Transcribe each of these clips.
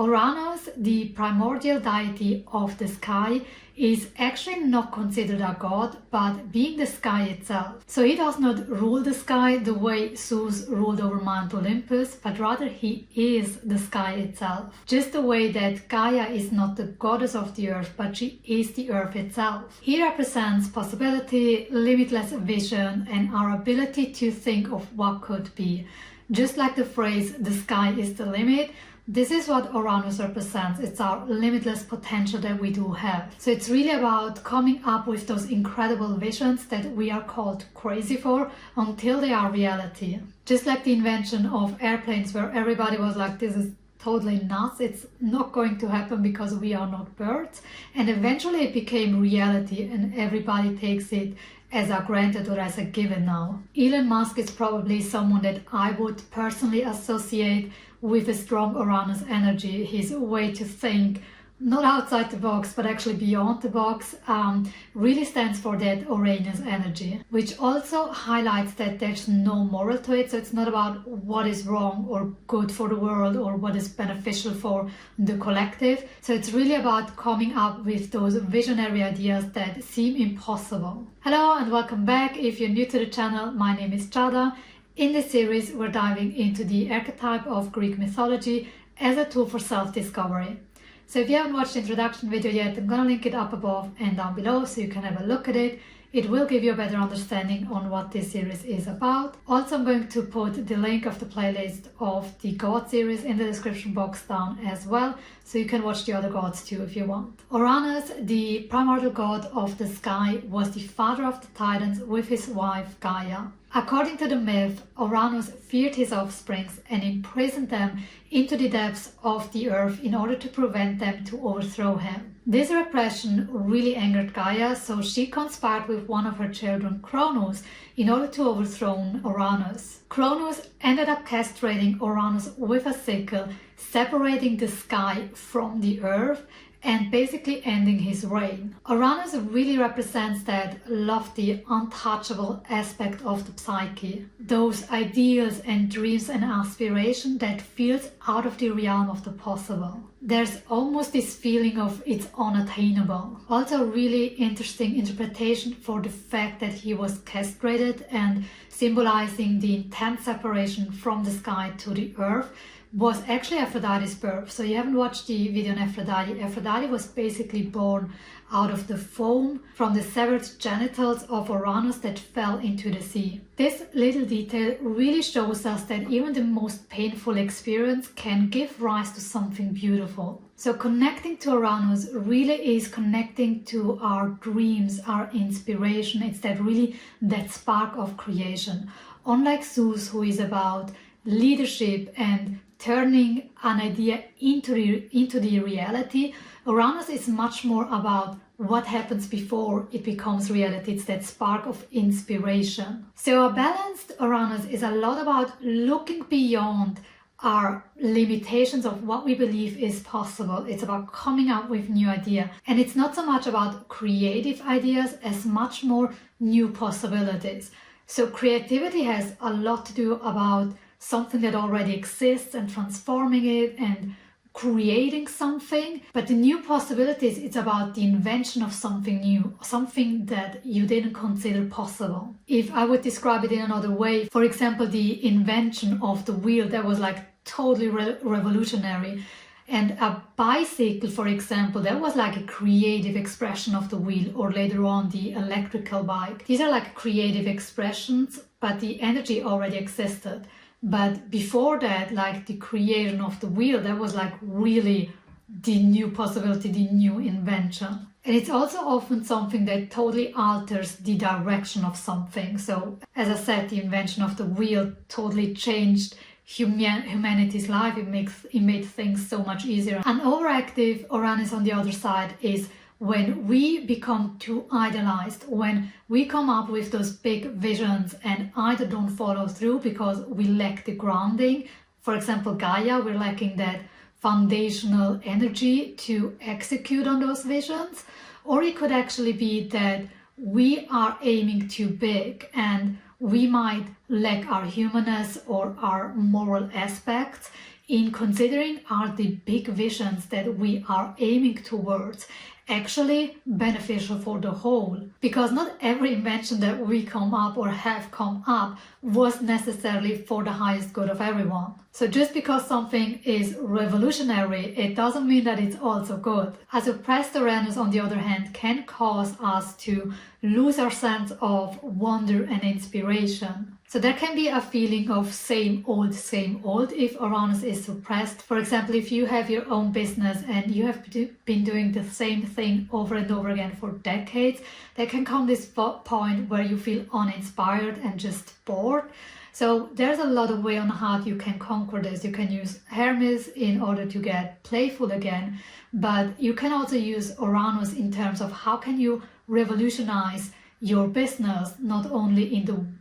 Ouranos, the primordial deity of the sky, is actually not considered a god, but being the sky itself. So he does not rule the sky the way Zeus ruled over Mount Olympus, but rather he is the sky itself. Just the way that Gaia is not the goddess of the earth, but she is the earth itself. He represents possibility, limitless vision, and our ability to think of what could be. Just like the phrase, the sky is the limit, this is what Ouranos represents. It's our limitless potential that we do have. So it's really about coming up with those incredible visions that we are called crazy for until they are reality. Just like the invention of airplanes, where everybody was like, this is totally nuts, it's not going to happen because we are not birds. And eventually it became reality and everybody takes it as a granted or as a given now. Elon Musk is probably someone that I would personally associate with a strong Ouranos energy. His way to think, not outside the box, but actually beyond the box, really stands for that Ouranos energy, which also highlights that there's no moral to it. So it's not about what is wrong or good for the world or what is beneficial for the collective. So it's really about coming up with those visionary ideas that seem impossible. Hello and welcome back. If you're new to the channel, my name is Chada. In this series, we're diving into the archetype of Greek mythology as a tool for self-discovery. So if you haven't watched the introduction video yet, I'm gonna link it up above and down below so you can have a look at it. It will give you a better understanding on what this series is about. Also, I'm going to put the link of the playlist of the God series in the description box down as well, so you can watch the other gods too if you want. Ouranos, the primordial god of the sky, was the father of the Titans with his wife Gaia. According to the myth, Ouranos feared his offsprings and imprisoned them into the depths of the earth in order to prevent them to overthrow him. This repression really angered Gaia, so she conspired with one of her children, Cronos, in order to overthrow Ouranos. Cronos ended up castrating Ouranos with a sickle, separating the sky from the earth and basically ending his reign. Ouranos really represents that lofty, untouchable aspect of the psyche. Those ideals and dreams and aspiration that feels out of the realm of the possible. There's almost this feeling of it's unattainable. Also really interesting interpretation for the fact that he was castrated and symbolizing the intense separation from the sky to the earth was actually Aphrodite's birth. So you haven't watched the video on Aphrodite. Aphrodite was basically born out of the foam from the severed genitals of Ouranos that fell into the sea. This little detail really shows us that even the most painful experience can give rise to something beautiful. So connecting to Ouranos really is connecting to our dreams, our inspiration. It's that spark of creation. Unlike Zeus, who is about leadership and turning an idea into the reality, Ouranos is much more about what happens before it becomes reality. It's that spark of inspiration. So a balanced Ouranos is a lot about looking beyond our limitations of what we believe is possible. It's about coming up with new ideas. And it's not so much about creative ideas as much more new possibilities. So creativity has a lot to do about something that already exists and transforming it and creating something. But the new possibilities, it's about the invention of something new, something that you didn't consider possible. If I would describe it in another way, for example, the invention of the wheel, that was like totally revolutionary. And a bicycle, for example, that was like a creative expression of the wheel, or later on the electrical bike. These are like creative expressions, but the energy already existed. But before that, like the creation of the wheel, that was like really the new possibility, the new invention. And it's also often something that totally alters the direction of something. So as I said, the invention of the wheel totally changed humanity's life. It made things so much easier. An overactive Ouranos on the other side is when we become too idealized, when we come up with those big visions and either don't follow through because we lack the grounding. For example, Gaia, we're lacking that foundational energy to execute on those visions. Or it could actually be that we are aiming too big and we might lack our humanness or our moral aspects in considering are the big visions that we are aiming towards actually beneficial for the whole? Because not every invention that we come up or have come up was necessarily for the highest good of everyone. So just because something is revolutionary, it doesn't mean that it's also good. A suppressed Uranus, on the other hand, can cause us to lose our sense of wonder and inspiration. So there can be a feeling of same old if Uranus is suppressed. For example, if you have your own business and you have been doing the same thing over and over again for decades, there can come this point where you feel uninspired and just bored. So there's a lot of way on how you can conquer this. You can use Hermes in order to get playful again, but you can also use Uranus in terms of how can you revolutionize your business, not only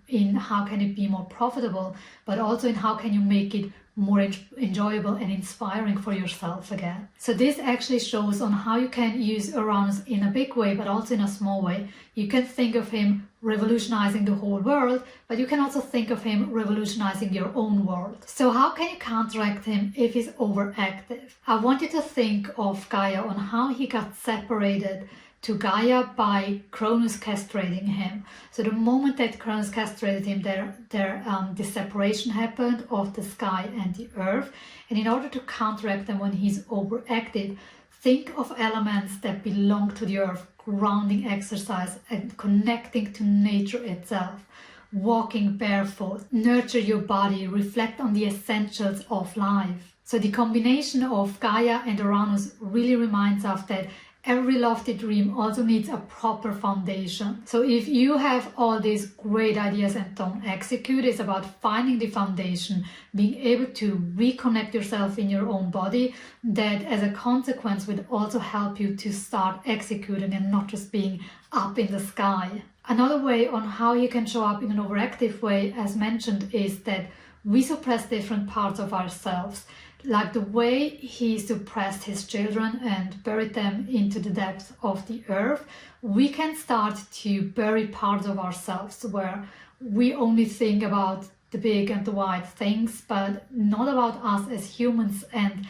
in how can it be more profitable, but also in how can you make it more enjoyable and inspiring for yourself again. So this actually shows on how you can use Uranus in a big way, but also in a small way. You can think of him revolutionizing the whole world, but you can also think of him revolutionizing your own world. So how can you counteract him if he's overactive? I want you to think of Gaia on how he got separated to Gaia by Cronus castrating him. So the moment that Cronus castrated him, this separation happened of the sky and the earth. And in order to counteract them when he's overactive, think of elements that belong to the earth, grounding exercise and connecting to nature itself. Walking barefoot, nurture your body, reflect on the essentials of life. So the combination of Gaia and Uranus really reminds us that every lofty dream also needs a proper foundation. So if you have all these great ideas and don't execute, it's about finding the foundation, being able to reconnect yourself in your own body, that as a consequence would also help you to start executing and not just being up in the sky. Another way on how you can show up in an overactive way, as mentioned, is that we suppress different parts of ourselves. Like the way he suppressed his children and buried them into the depths of the earth, we can start to bury parts of ourselves where we only think about the big and the wide things, but not about us as humans and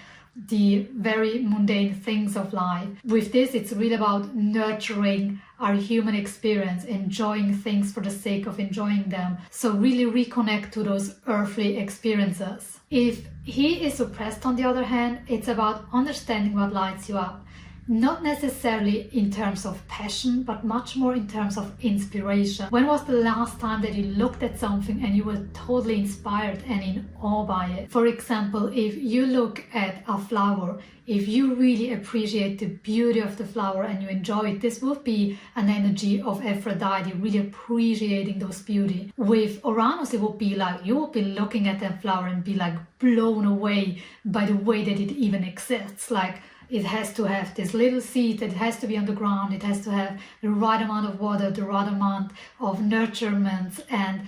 the very mundane things of life. With this, it's really about nurturing our human experience, enjoying things for the sake of enjoying them. So really reconnect to those earthly experiences. If he is suppressed, on the other hand, it's about understanding what lights you up. Not necessarily in terms of passion, but much more in terms of inspiration. When was the last time that you looked at something and you were totally inspired and in awe by it? For example, if you look at a flower, if you really appreciate the beauty of the flower and you enjoy it, this would be an energy of Aphrodite, really appreciating those beauty. With Uranus, it would be like you would be looking at that flower and be like blown away by the way that it even exists. Like, it has to have this little seed, it has to be on the ground, it has to have the right amount of water, the right amount of nurturement, and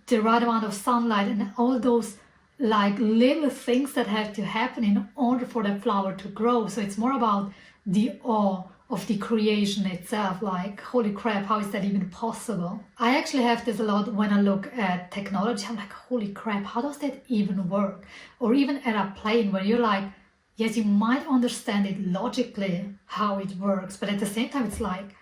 the right amount of sunlight, and all those like little things that have to happen in order for that flower to grow. So it's more about the awe of the creation itself, like, holy crap, how is that even possible? I actually have this a lot when I look at technology. I'm like, holy crap, how does that even work? Or even at a plane where you're like, yes, you might understand it logically how it works, but at the same time it's like,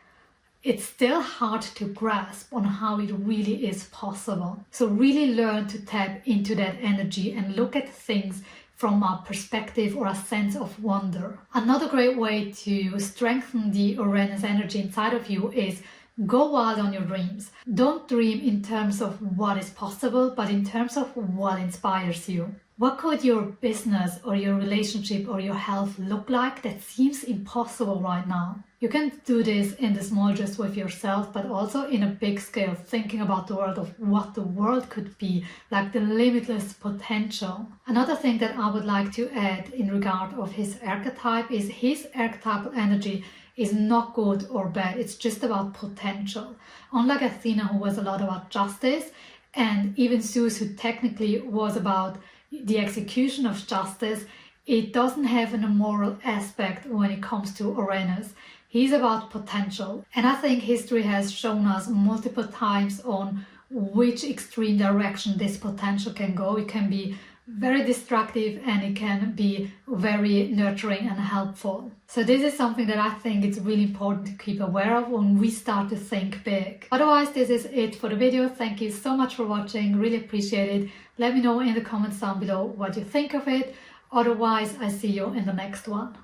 it's still hard to grasp on how it really is possible. So really learn to tap into that energy and look at things from a perspective or a sense of wonder. Another great way to strengthen the Uranus energy inside of you is go wild on your dreams. Don't dream in terms of what is possible, but in terms of what inspires you. What could your business or your relationship or your health look like that seems impossible right now? You can do this in the small, just with yourself, but also in a big scale, thinking about the world of what the world could be, like the limitless potential. Another thing that I would like to add in regard of his archetype is his archetypal energy is not good or bad, it's just about potential. Unlike Athena, who was a lot about justice, and even Zeus, who technically was about the execution of justice, it doesn't have an immoral aspect when it comes to Uranus. He's about potential. And I think history has shown us multiple times on which extreme direction this potential can go. It can be very destructive and it can be very nurturing and helpful. So this is something that I think it's really important to keep aware of when we start to think big. Otherwise, this is it for the video. Thank you so much for watching. Really appreciate it. Let me know in the comments down below what you think of it. Otherwise, I see you in the next one.